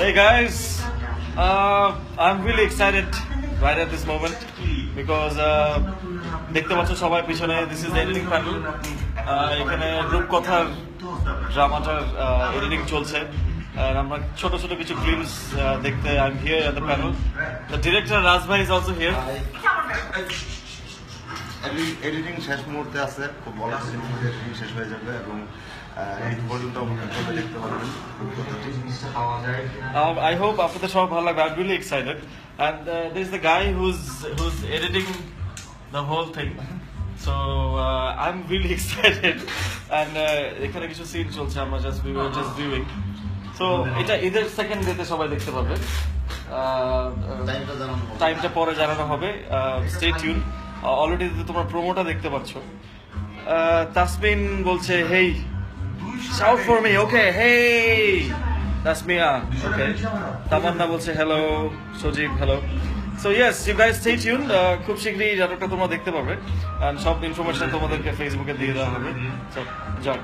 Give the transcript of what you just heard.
Hey guys, I'm really excited right at this moment because দেখতে পাচ্ছ সবাই পিছনে দিস ইজ এডিটিং প্যানেল। এখানে রূপকথার ড্রামাটার এডিটিং চলছে আর আমরা ছোট ছোট কিছু ক্লিপস দেখতে I am here at the panel. The director Raj ভাই ইজ অলসো হিয়ার। এডিটিং শেষ মুহূর্তে আছে, খুব বলা এডিটিং শেষ হয়ে যাবে এবং এই পর্যন্ত দেখতে পারবেন। I hope আপনাদের সব ভালো লাগবে। I'm really excited and there is the guy who's editing the whole thing, so I'm really excited and এখানে কিছু সিন চলছে, আমরা we were just viewing, so এটা ঈদের সেকেন্ড ডেতে সবাই দেখতে পাবে। টাইমটা পরে জানানো হবে, স্টে টিউন। অলরেডি তোমার প্রোমোটা দেখতে পাচ্ছ। তাসমিন বলছে হেই shout for me, okay, hey, that's Mia, okay. Tamanna বলছে hello, Sojib hello. So yes, you guys stay tuned. খুব শীঘ্রই নাটকটা তোমরা দেখতে পাবে and সব ইনফরমেশন তোমাদেরকে ফেসবুকে দিয়ে দেওয়া হবে, so যাও।